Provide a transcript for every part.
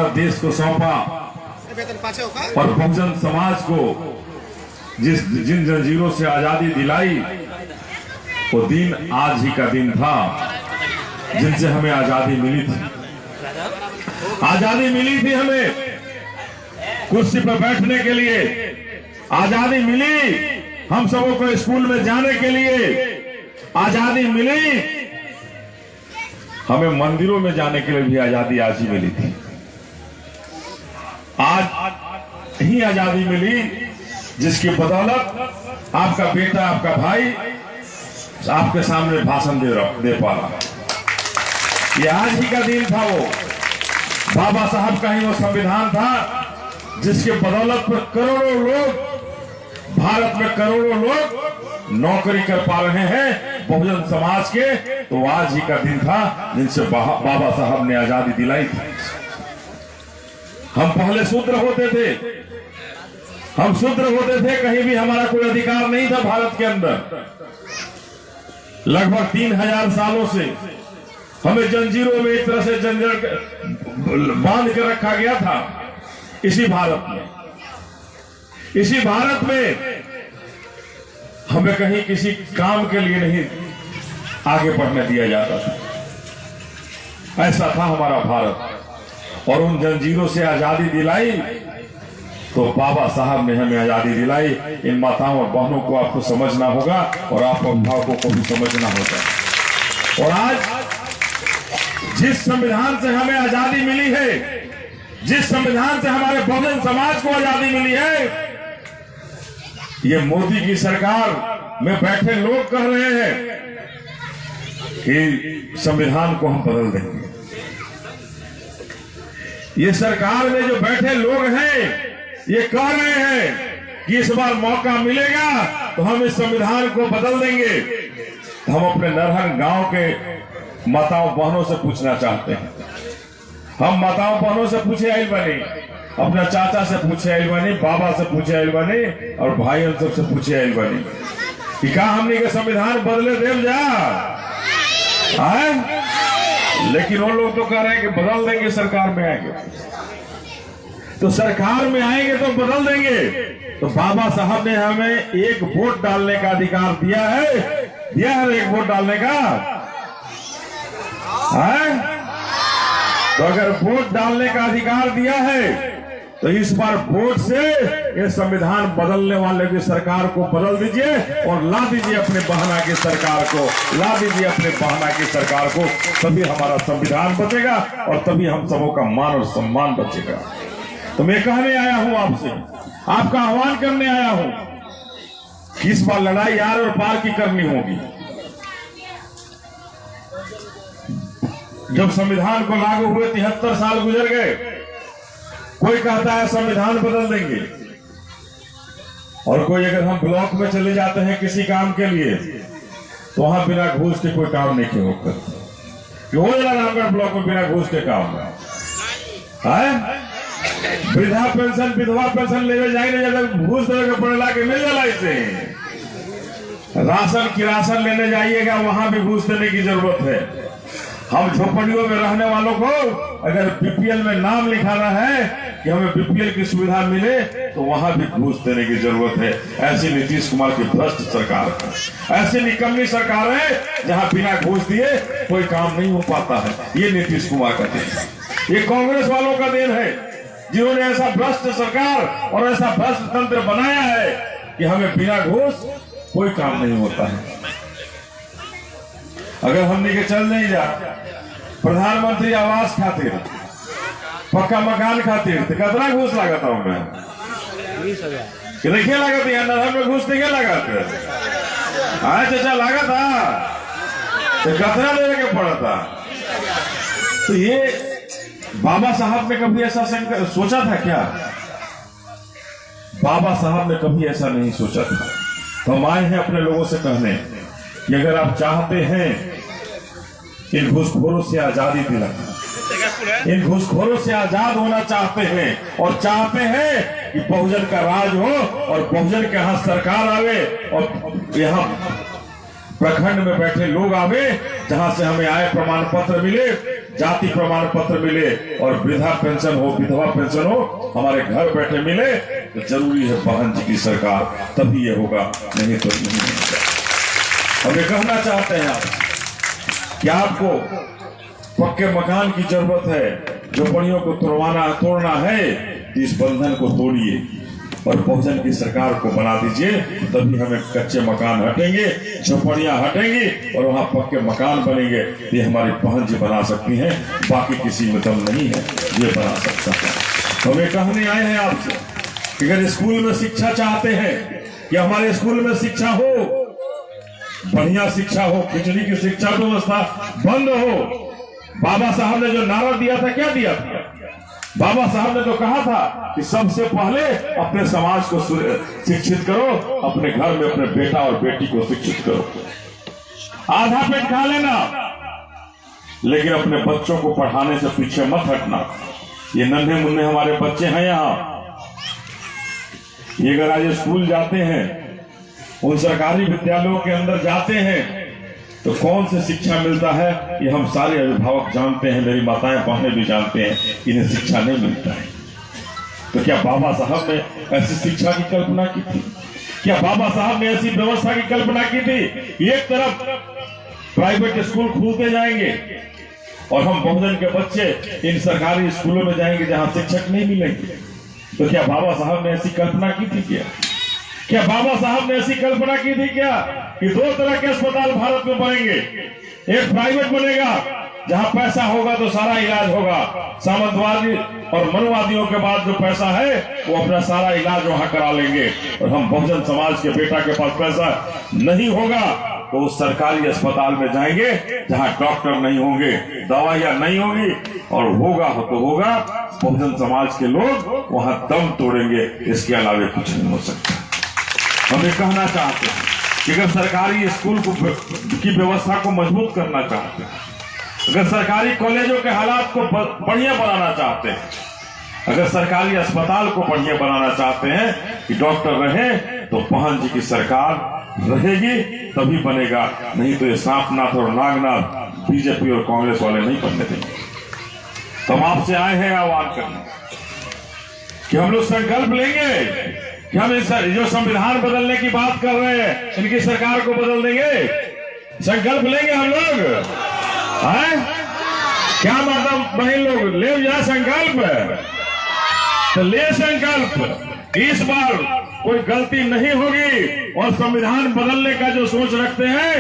भारत देश को सौंपा और बहुजन समाज को जिन जंजीरों से आजादी दिलाई, वो दिन आज ही का दिन था जिनसे हमें आजादी मिली थी। आजादी मिली थी हमें कुर्सी पर बैठने के लिए, आजादी मिली हम सबों को स्कूल में जाने के लिए, आजादी मिली हमें मंदिरों में जाने के लिए भी आजादी आज ही मिली थी। आज ही आजादी मिली जिसकी बदौलत आपका बेटा, आपका भाई आपके सामने भाषण दे पा रहा है। ये आज ही का दिन था। वो बाबा साहब का ही वो संविधान था जिसके बदौलत पर करोड़ों लोग, भारत में करोड़ों लोग नौकरी कर पा रहे हैं बहुजन समाज के। तो आज ही का दिन था जिनसे बाबा साहब ने आजादी दिलाई थी। हम पहले शूद्र होते थे, कहीं भी हमारा कोई अधिकार नहीं था भारत के अंदर। लगभग 3000 सालों से हमें जंजीरों में एक तरह से जंजीर बांध कर रखा गया था। इसी भारत में हमें कहीं किसी काम के लिए नहीं आगे बढ़ने दिया जाता था। ऐसा था हमारा भारत। और उन जंजीरों से आजादी दिलाई तो बाबा साहब ने हमें आजादी दिलाई। इन माताओं और बहनों को आपको समझना होगा और आप अभिभावकों को भी समझना होगा। और आज जिस संविधान से हमें आजादी मिली है, जिस संविधान से हमारे बहुजन समाज को आजादी मिली है, ये मोदी की सरकार में बैठे लोग कह रहे हैं कि संविधान को हम बदल देंगे। ये सरकार में जो बैठे लोग हैं ये कह रहे हैं कि इस बार मौका मिलेगा तो हम इस संविधान को बदल देंगे। हम अपने नरहर गांव के माताओं बहनों से पूछना चाहते हैं। हम माताओं बहनों से पूछे आइल बनी, अपना चाचा से पूछे आइल बनी, बाबा से पूछे आइल बनी और भाइयों सबसे पूछे आइल बनी कि का हमने के संविधान बदले देव जा आए? लेकिन वो लोग तो कह रहे हैं कि बदल देंगे, सरकार में आएंगे तो सरकार में आएंगे तो बदल देंगे। तो बाबा साहब ने हमें एक वोट डालने का अधिकार दिया है एक वोट डालने का है? तो अगर वोट डालने का अधिकार दिया है तो इस बार वोट से ये संविधान बदलने वाले की सरकार को बदल दीजिए और ला दीजिए अपने बहना की सरकार को, ला दीजिए अपने बहना की सरकार को। तभी हमारा संविधान बचेगा और तभी हम सबों का मान और सम्मान बचेगा। तो मैं कहने आया हूं आपसे, आपका आह्वान करने आया हूं कि इस बार लड़ाई यार और पार की करनी होगी। जब संविधान को लागू हुए 73 साल गुजर गए, कोई कहता है संविधान बदल देंगे और कोई अगर हम ब्लॉक में चले जाते हैं किसी काम के लिए तो वहां बिना घूस के कोई काम नहीं हो जाएगा रामगढ़ ब्लॉक में बिना घूस के काम है। वृद्धा पेंशन, विधवा पेंशन लेने जाएंगे जब घूस देने के पड़ेला के मिल जाला। इसे राशन किरासन लेने जाइएगा वहां भी घूस देने की जरूरत है। हम झोपड़ियों में रहने वालों को अगर बीपीएल में नाम लिखाना है कि हमें बीपीएल की सुविधा मिले तो वहां भी घूस देने की जरूरत है। ऐसी नीतीश कुमार की भ्रष्ट सरकार है, ऐसी निकम्मी सरकार है जहां बिना घूस दिए कोई काम नहीं हो पाता है। ये नीतीश कुमार का देन है, ये कांग्रेस वालों का देन है जिन्होंने ऐसा भ्रष्ट सरकार और ऐसा भ्रष्ट तंत्र बनाया है कि हमें बिना घूस कोई काम नहीं होता है। अगर हमने के चल नहीं जा प्रधानमंत्री आवास खातिर, पक्का मकान खातिर तो कितना घूस लागत हमें कि देखिए लागत यहाँ नहर में घूस नहीं लागत आए चाचा लागत तो कितना देने के पड़ा था। तो ये बाबा साहब ने कभी ऐसा सोचा था क्या? बाबा साहब ने कभी ऐसा नहीं सोचा था। तो हम आए हैं अपने लोगों से कहने कि अगर आप चाहते हैं इन घूसखोरों से आजादी दिलाना, इन घूसखोरों से आजाद होना चाहते हैं और चाहते हैं कि बहुजन का राज हो और बहुजन के यहाँ सरकार आवे और यहाँ प्रखंड में बैठे लोग आवे, जहां से हमें आय प्रमाण पत्र मिले, जाति प्रमाण पत्र मिले और वृद्धा पेंशन हो, विधवा पेंशन हो, हमारे घर बैठे मिले। तो जरूरी है बहन जी की सरकार, तभी ये होगा, नहीं तो नहीं होगा। हम ये कहना चाहते हैं आप कि आपको पक्के मकान की जरूरत है, झोपड़ियों को तोड़ना है, इस बंधन को तोड़िए और बहुजन की सरकार को बना दीजिए, तभी हमें कच्चे मकान हटेंगे, झोपड़ियां हटेंगी और वहां पक्के मकान बनेंगे। ये हमारी बहन जी बना सकती हैं, बाकी किसी में दम नहीं है ये बना सकता है। हम ये कहने आए हैं आपसे कि अगर स्कूल में शिक्षा चाहते हैं कि हमारे स्कूल में शिक्षा हो, बढ़िया शिक्षा हो, खिचड़ी की शिक्षा व्यवस्था बंद हो। बाबा साहब ने जो नारा दिया था, क्या दिया था? बाबा साहब ने तो कहा था कि सबसे पहले अपने समाज को शिक्षित करो, अपने घर में अपने बेटा और बेटी को शिक्षित करो। आधा पेट खा लेना, लेकिन अपने बच्चों को पढ़ाने से पीछे मत हटना। ये नन्हे मुन्ने हमारे बच्चे हैं यहाँ, ये अगर आज स्कूल जाते हैं, उन सरकारी विद्यालयों के अंदर जाते हैं, तो कौन से शिक्षा मिलता है ये हम सारे अभिभावक जानते हैं, मेरी माताएं बहनें भी जानते हैं, इन्हें शिक्षा नहीं मिलता है। तो क्या बाबा साहब ने ऐसी शिक्षा की कल्पना की थी? क्या बाबा साहब ने ऐसी व्यवस्था की कल्पना की थी? एक तरफ प्राइवेट स्कूल खुलते जाएंगे और हम बहुजन के बच्चे इन सरकारी स्कूलों में जाएंगे जहां शिक्षक नहीं मिलेंगे। तो क्या बाबा साहब ने ऐसी कल्पना की थी? क्या बाबा साहब ने ऐसी कल्पना की थी क्या कि दो तरह के अस्पताल भारत में बनेंगे? एक प्राइवेट बनेगा जहां पैसा होगा तो सारा इलाज होगा, सामंतवादी और मनुवादियों के बाद जो पैसा है वो अपना सारा इलाज वहां करा लेंगे, और हम बहुजन समाज के बेटा के पास पैसा नहीं होगा तो उस सरकारी अस्पताल में जाएंगे जहां डॉक्टर नहीं होंगे, दवाइयां नहीं होगी, और होगा तो होगा बहुजन समाज के लोग वहां दम तोड़ेंगे। इसके अलावा कुछ नहीं हो सकता। हम ये कहना चाहते हैं कि अगर सरकारी स्कूल की व्यवस्था को मजबूत करना चाहते हैं, अगर सरकारी कॉलेजों के हालात को बढ़िया बनाना चाहते हैं, अगर सरकारी अस्पताल को बढ़िया बनाना चाहते हैं कि डॉक्टर रहे, तो बहन जी की सरकार रहेगी तभी बनेगा, नहीं तो ये सांपनाथ और नागनाथ बीजेपी और कांग्रेस वाले नहीं बनने देंगे। तो हम आपसे आए हैं आह्वान करने कि हम लोग संकल्प लेंगे कि हम जो संविधान बदलने की बात कर रहे हैं, इनकी सरकार को बदल देंगे। संकल्प लेंगे हम लोग, हैं? क्या मतलब बहन लोग ले जाए संकल्प, तो ले संकल्प। इस बार कोई गलती नहीं होगी और संविधान बदलने का जो सोच रखते हैं,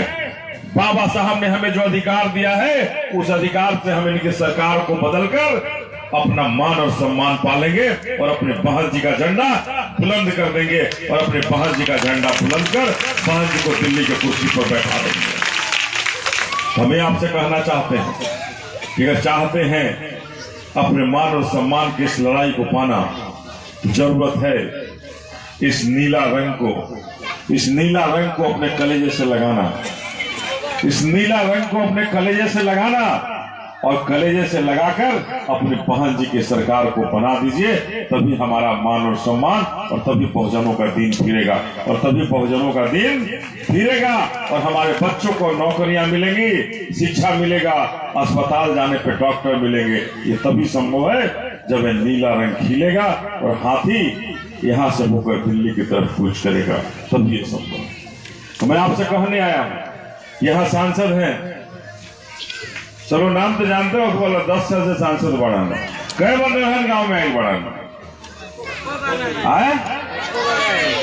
बाबा साहब ने हमें जो अधिकार दिया है, उस अधिकार से हम इनकी सरकार को बदलकर अपना मान और सम्मान पालेंगे और अपने बहन जी का झंडा बुलंद कर देंगे, और अपने बहन जी का झंडा बुलंद कर बहन जी को दिल्ली के कुर्सी पर बैठा देंगे। हमें आपसे कहना चाहते हैं कि अगर चाहते हैं अपने मान और सम्मान की इस लड़ाई को पाना, जरूरत है इस नीला रंग को अपने कलेजे से लगाना, इस नीला रंग को अपने कलेजे से लगाना, और कलेजे से लगाकर अपनी बहन जी की सरकार को बना दीजिए, तभी हमारा मान और सम्मान, और तभी बहुजनों का दिन फिरेगा, और तभी बहुजनों का दिन फिरेगा, और हमारे बच्चों को नौकरियां मिलेंगी, शिक्षा मिलेगा, अस्पताल जाने पे डॉक्टर मिलेंगे। ये तभी संभव है जब ये नीला रंग खिलेगा और हाथी यहां से होकर दिल्ली की तरफ कूच करेगा, तभी ये संभव है। तो मैं आपसे कहने आया हूं, यहाँ सांसद हैं, चलो नाम तो जानते हो, बोला 10 साल से सांसद बढ़ाना, कई बंदे हैं गांव में आयल बढ़ाना,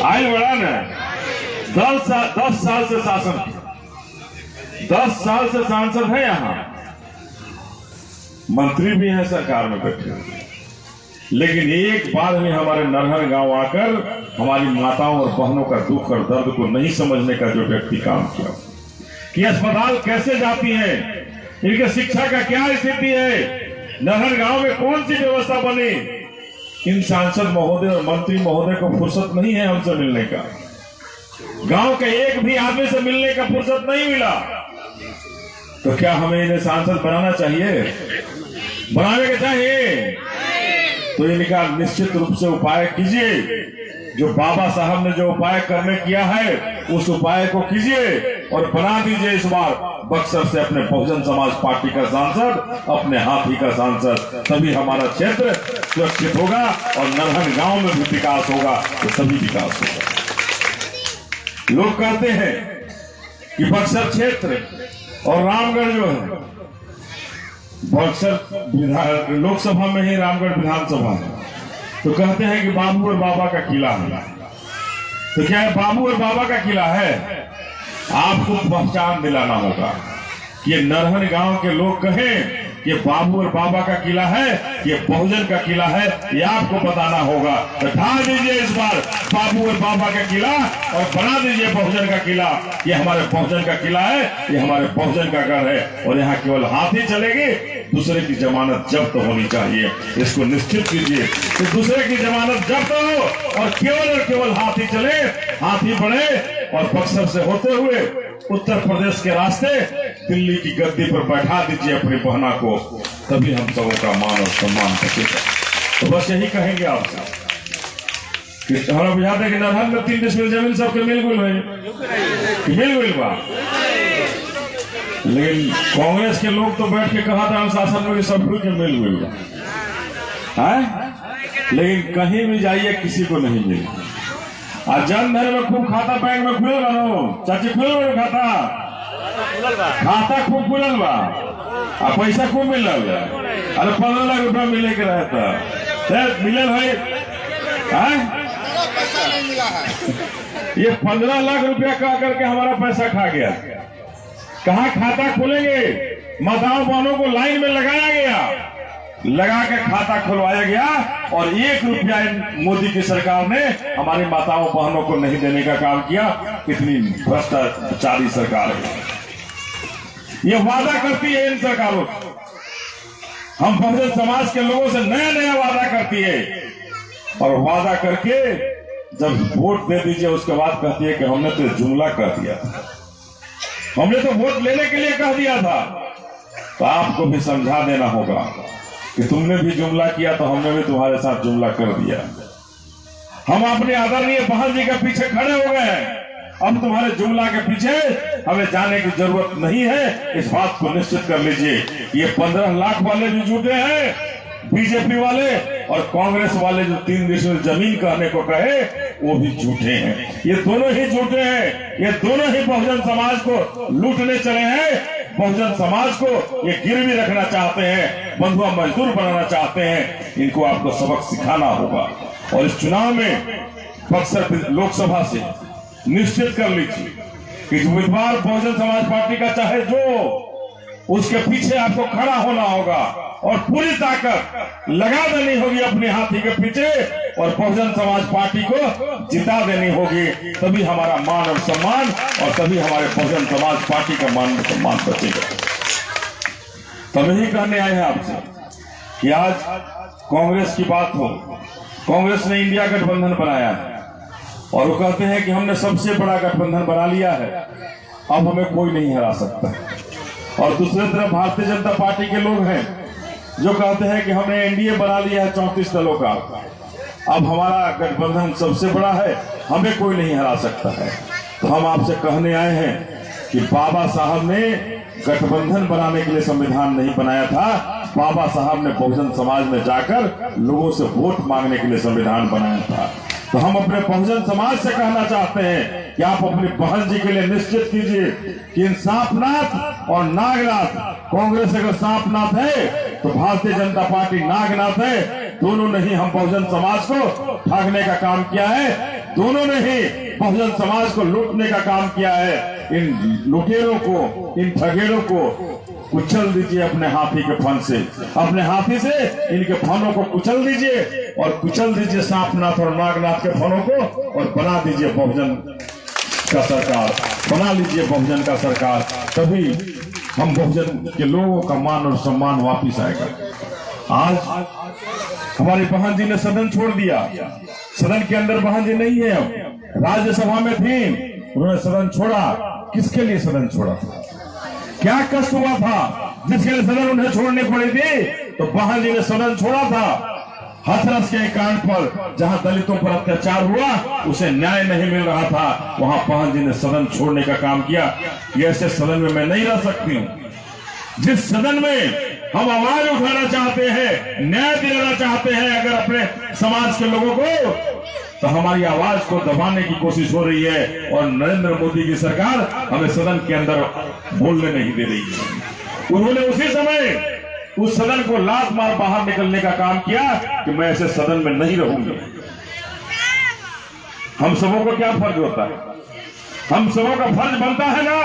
आयल बढ़ाना 10 साल से शासन, 10 साल से सांसद है, यहाँ मंत्री भी हैं सरकार में बैठे, लेकिन एक बार भी हमारे नरहर गांव आकर हमारी माताओं और बहनों का दुख और दर्द को नहीं समझने का जो व्यक्ति काम किया कि अस्पताल कैसे जाती है, इनके शिक्षा का क्या स्थिति है, नहर गांव में कौन सी व्यवस्था बनी, इन सांसद महोदय और मंत्री महोदय को फुर्सत नहीं है हमसे मिलने का। गांव के एक भी आदमी से मिलने का फुर्सत नहीं मिला, तो क्या हमें इन्हें सांसद बनाना चाहिए? बनाने के चाहिए तो इनका निश्चित रूप से उपाय कीजिए। जो बाबा साहब ने जो उपाय करने किया है, उस उपाय को कीजिए। और बना दीजिए इस बार बक्सर से अपने बहुजन समाज पार्टी का सांसद, अपने हाथी का सांसद। तभी हमारा क्षेत्र सुरक्षित होगा और नरहन गांव में भी विकास होगा, तो सभी विकास होगा। लोग कहते हैं कि बक्सर क्षेत्र और रामगढ़ जो है, बक्सर लोकसभा में ही रामगढ़ विधानसभा है, तो कहते हैं कि बाबू और बाबा का किला है। तो क्या है बाबू और बाबा का किला है? आपको पहचान दिलाना होगा कि ये नरहन गांव के लोग कहें कि बाबू और बाबा का किला है, ये बहुजन का किला है, ये आपको बताना होगा। तो ढा दीजिए इस बार बाबू और बाबा का किला और बना दीजिए बहुजन का किला। ये हमारे बहुजन का किला है, ये हमारे बहुजन का घर है और यहाँ केवल हाथी चलेगी, दूसरे की जमानत जब्त होनी चाहिए। इसको निश्चित कीजिए कि दूसरे की जमानत जब्त हो और केवल हाथी चले, हाथी बढ़े और बक्सर से होते हुए उत्तर प्रदेश के रास्ते दिल्ली की गद्दी पर बैठा दीजिए अपनी बहना को, तभी हम सबों का मान और सम्मान बचेगा। तो बस यही कहेंगे आपसे कि हमारा बुझाते हैं कि नरहन में 3 डिसमिल जमीन सबके मिल गई बा, लेकिन कांग्रेस के लोग तो बैठ के कहा था शासन में सब के मिल गई बा, लेकिन कहीं भी जाइए किसी को नहीं मिली। आज जन धन में खूब खाता बैंक में खुलल बा, चाची खुलल खाता खूब खुलल बा, पैसा खूब मिल रहा है। अरे 15 लाख रुपया मिले के रहता मिलल है, ये 15 लाख रुपया का करके हमारा पैसा खा गया। कहाँ खाता खोलेंगे? माताओं बहनों को लाइन में लगाया गया, लगा के खाता खुलवाया गया और 1 रुपया मोदी की सरकार ने हमारी माताओं बहनों को नहीं देने का काम किया। कितनी भ्रष्टाचारी सरकार है। ये वादा करती है इन सरकारों से, हम बहुजन समाज के लोगों से नया वादा करती है और वादा करके जब वोट दे दीजिए उसके बाद कहती है कि हमने तो जुमला कह दिया था, हमने तो वोट लेने के लिए कह दिया था। तो आपको भी समझा देना होगा कि तुमने भी जुमला किया तो हमने भी तुम्हारे साथ जुमला कर दिया। हम अपने आदरणीय बहन जी के पीछे खड़े हो गए हैं, अब तुम्हारे जुमला के पीछे हमें जाने की जरूरत नहीं है। इस बात को निश्चित कर लीजिए, ये 15 लाख वाले भी झूठे हैं, बीजेपी वाले और कांग्रेस वाले जो 3 डिसमिल जमीन कहने को कहे वो भी झूठे हैं। ये दोनों ही झूठे हैं, ये दोनों ही बहुजन समाज को लूटने चले हैं। बहुजन समाज को ये गिरवी रखना चाहते हैं, बंधुआ मजदूर बनाना चाहते हैं। इनको आपको सबक सिखाना होगा और इस चुनाव में बक्सर लोकसभा से निश्चित कर लीजिए कि उम्मीदवार बहुजन समाज पार्टी का चाहे जो, उसके पीछे आपको खड़ा होना होगा और पूरी ताकत लगा देनी होगी अपने हाथी के पीछे और बहुजन समाज पार्टी को जिता देनी होगी। तभी हमारा मान और सम्मान और तभी हमारे बहुजन समाज पार्टी का मान और सम्मान बचेगा। तब यही कहने आए हैं आपसे कि आज कांग्रेस की बात हो, कांग्रेस ने इंडिया गठबंधन बनाया है और वो कहते हैं कि हमने सबसे बड़ा गठबंधन बना लिया है, अब हमें कोई नहीं हरा सकता। और दूसरी तरफ भारतीय जनता पार्टी के लोग हैं जो कहते हैं कि हमने एनडीए बना लिया है 34 दलों का, अब हमारा गठबंधन सबसे बड़ा है, हमें कोई नहीं हरा सकता है। तो हम आपसे कहने आए हैं कि बाबा साहब ने गठबंधन बनाने के लिए संविधान नहीं बनाया था, बाबा साहब ने बहुजन समाज में जाकर लोगों से वोट मांगने के लिए संविधान बनाया था। तो हम अपने बहुजन समाज से कहना चाहते हैं कि आप अपनी बहन जी के लिए निश्चित कीजिए कि इन सांपनाथ और नागनाथ, कांग्रेस अगर सांपनाथ है तो भारतीय जनता पार्टी नागनाथ है। दोनों ने ही हम बहुजन समाज को ठगने का काम किया है, दोनों ने ही बहुजन समाज को लूटने का काम किया है। इन लुटेरों को, इन ठगेरों को कुचल दीजिए अपने हाथी के फन से, अपने हाथी से इनके फनों को कुचल दीजिए और कुचल दीजिए सांपनाथ और नागनाथ के फनों को और बना दीजिए बहुजन का सरकार, बना लीजिए बहुजन का सरकार। तभी हम बहुजन के लोगों का मान और सम्मान वापिस आएगा। आज हमारी बहन जी ने सदन छोड़ दिया, सदन के अंदर बहन जी नहीं है, अब राज्यसभा में थी, उन्होंने सदन छोड़ा। किसके लिए सदन छोड़ा था? क्या कष्ट हुआ था जिसके लिए सदन उन्हें छोड़नी पड़ी थी? तो बहन जी ने सदन छोड़ा था हाथरस के कांड पर जहां दलितों पर अत्याचार हुआ, उसे न्याय नहीं मिल रहा था, वहां पहन जी ने सदन छोड़ने का काम किया। ये ऐसे सदन में मैं नहीं रह सकती हूं जिस सदन में हम आवाज उठाना चाहते हैं, न्याय दिलाना चाहते हैं अगर अपने समाज के लोगों को, तो हमारी आवाज को दबाने की कोशिश हो रही है और नरेंद्र मोदी की सरकार हमें सदन के अंदर बोलने नहीं दे रही है। उन्होंने उसी समय उस सदन को लात मार बाहर निकलने का काम किया कि मैं ऐसे सदन में नहीं रहूंगी। हम सबों को क्या फर्ज होता है? हम सबों का फर्ज बनता है ना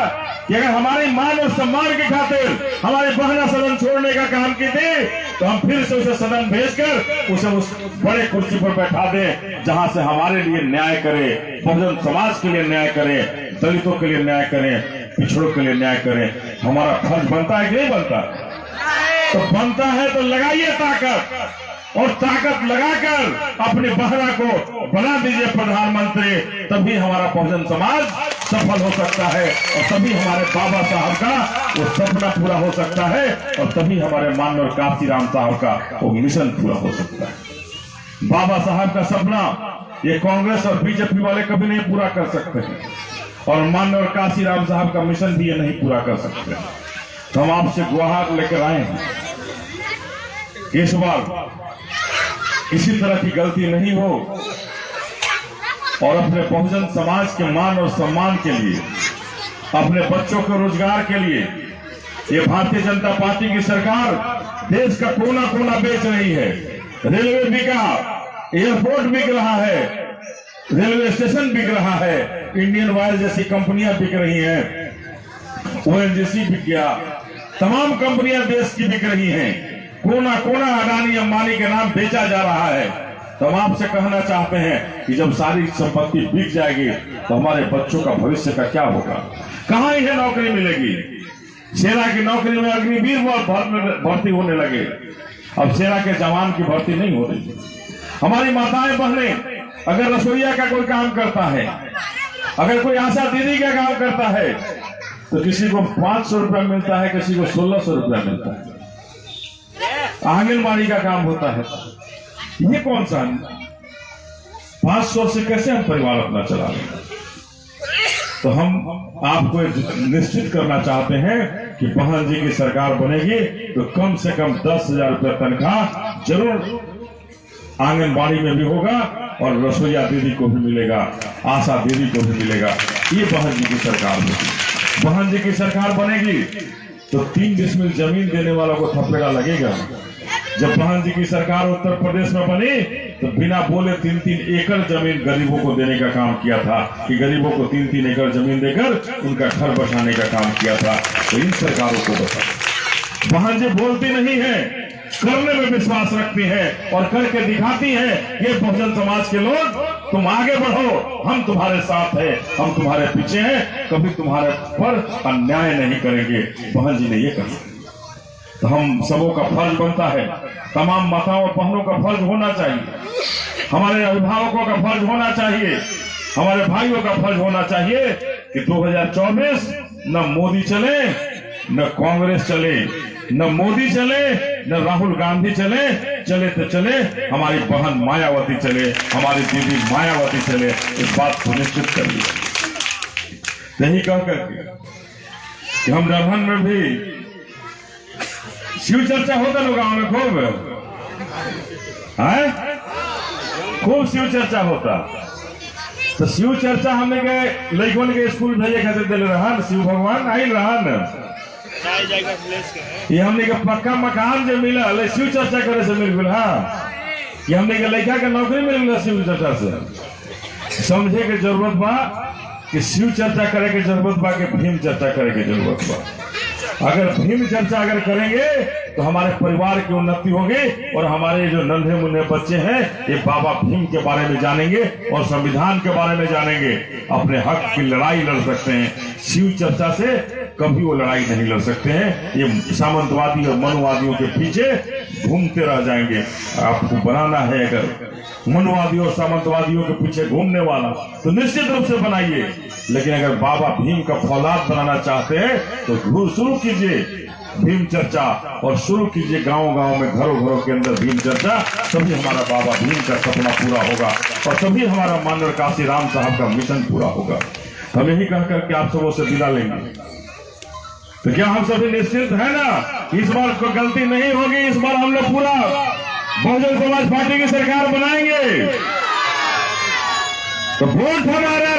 कि अगर हमारी मान और सम्मान की खातिर हमारी बहना सदन छोड़ने का काम की थी, तो हम फिर से उसे सदन भेजकर उसे उस बड़े कुर्सी पर बैठा दें जहां से हमारे लिए न्याय करे, बहुजन समाज के लिए न्याय करे, दलितों के लिए न्याय करें, पिछड़ों के लिए न्याय करें। हमारा फर्ज बनता है कि नहीं बनता? तो बनता है तो लगाइए ताकत, और ताकत लगाकर अपने बहरा को बना दीजिए प्रधानमंत्री, तभी हमारा बहुजन समाज सफल हो सकता है और तभी हमारे बाबा साहब का वो सपना पूरा हो सकता है और तभी हमारे माननीय काशीराम साहब का वो मिशन पूरा हो सकता है। बाबा साहब का सपना ये कांग्रेस और बीजेपी वाले कभी नहीं पूरा कर सकते हैं और माननीय काशीराम साहब का मिशन भी ये नहीं पूरा कर सकते। तो हम आपसे गुहार लेकर आए हैं कि इस बार किसी तरह की गलती नहीं हो और अपने बहुजन समाज के मान और सम्मान के लिए, अपने बच्चों के रोजगार के लिए ये भारतीय जनता पार्टी की सरकार देश का कोना कोना बेच रही है। रेलवे बिका, एयरपोर्ट बिक रहा है, रेलवे स्टेशन बिक रहा है, इंडियन ऑयल जैसी कंपनियां बिक रही हैं, ओएनजीसी बिक गया, तमाम कंपनियां देश की बिक रही हैं, कोना कोना अडानी अंबानी के नाम बेचा जा रहा है। तो हम आपसे कहना चाहते हैं कि जब सारी संपत्ति बिक जाएगी तो हमारे बच्चों का भविष्य का क्या होगा? कहां इन्हें नौकरी मिलेगी? सेना की नौकरी में अग्निवीर भर्ती होने लगे, अब सेना के जवान की भर्ती नहीं हो रही। हमारी माताएं बहनें अगर रसोईया का कोई काम करता है, अगर कोई आशा दीदी का काम करता है, तो किसी को 500 रुपया मिलता है, किसी को 1600 रुपया मिलता है। आंगनबाड़ी का काम होता है, ये कौन सा 500 से कैसे हम परिवार अपना चला रहे? तो हम आपको निश्चित करना चाहते हैं कि बहन जी की सरकार बनेगी तो कम से कम 10,000 रुपया तनख्वाह जरूर आंगनबाड़ी में भी होगा और रसोईया दीदी को भी मिलेगा, आशा दीदी को भी मिलेगा। ये बहन जी की सरकार बनेगी। बहन जी की सरकार बनेगी तो 3 डिसमिल जमीन देने वालों को थपेड़ा लगेगा। जब बहन जी की सरकार उत्तर प्रदेश में बनी तो बिना बोले 3-3 एकड़ जमीन गरीबों को देने का काम किया था कि गरीबों को 3-3 एकड़ जमीन देकर उनका घर बसाने का काम किया था। तो इन सरकारों को बता, बहन जी बोलती नहीं है, करने में विश्वास रखती है और करके दिखाती है। ये बहुजन समाज के लोग, तुम आगे बढ़ो, हम तुम्हारे साथ हैं, हम तुम्हारे पीछे हैं, कभी तुम्हारे पर अन्याय नहीं करेंगे। बहन जी ने ये कहा। तो हम सबों का फर्ज बनता है, तमाम माताओं और बहनों का फर्ज होना चाहिए, हमारे अभिभावकों का फर्ज होना चाहिए, हमारे भाइयों का फर्ज होना चाहिए कि 2024 न मोदी चले, न कांग्रेस चले, न मोदी चले, न राहुल गांधी चले, चले तो चले हमारी बहन मायावती चले, हमारी दीदी मायावती चले। इस बात को निश्चित कर लिया। यही कहकर कि हम दरभंगा में भी शिव चर्चा होता ना गांव में, खूब शिव चर्चा होता। तो शिव चर्चा हमने के लड़कों के स्कूल भेजे खाते दिल रहा, शिव भगवान आई रहा न, ये हमने के पक्का मकान जो मिला शिव चर्चा करे से मिल गया। हाँ, ये हमने के लड़का के नौकरी मिल गया शिव चर्चा से। समझे के जरूरत बा कि शिव चर्चा करे के जरूरत बा कि भीम चर्चा करे के जरूरत बा। अगर भीम चर्चा अगर करेंगे तो हमारे परिवार की उन्नति होगी और हमारे जो नन्हे मुन्ने बच्चे हैं ये बाबा भीम के बारे में जानेंगे और संविधान के बारे में जानेंगे, अपने हक की लड़ाई लड़ सकते हैं। शिव चर्चा से कभी वो लड़ाई नहीं लड़ सकते हैं। ये सामंतवादी और मनुवादियों के पीछे घूमते रह जाएंगे। आपको बनाना है अगर मनुवादियों और सामंतवादियों के पीछे घूमने वाला तो निश्चित रूप से बनाइए, लेकिन अगर बाबा भीम का फौलाद बनाना चाहते हैं तो शुरू कीजिए। भीम चर्चा और शुरू कीजिए गांव गांव में, घरों घरों के अंदर भीम चर्चा। तभी हमारा बाबा भीम का सपना पूरा होगा और तभी हमारा माननीय काशी राम साहब का मिशन पूरा होगा। हम यही कहकर के आप सबों से विदा लेंगे। तो क्या हम सभी निश्चित है ना, इस बार कोई गलती नहीं होगी, इस बार हम लोग पूरा बहुजन समाज पार्टी की सरकार बनाएंगे। तो वोट हमारा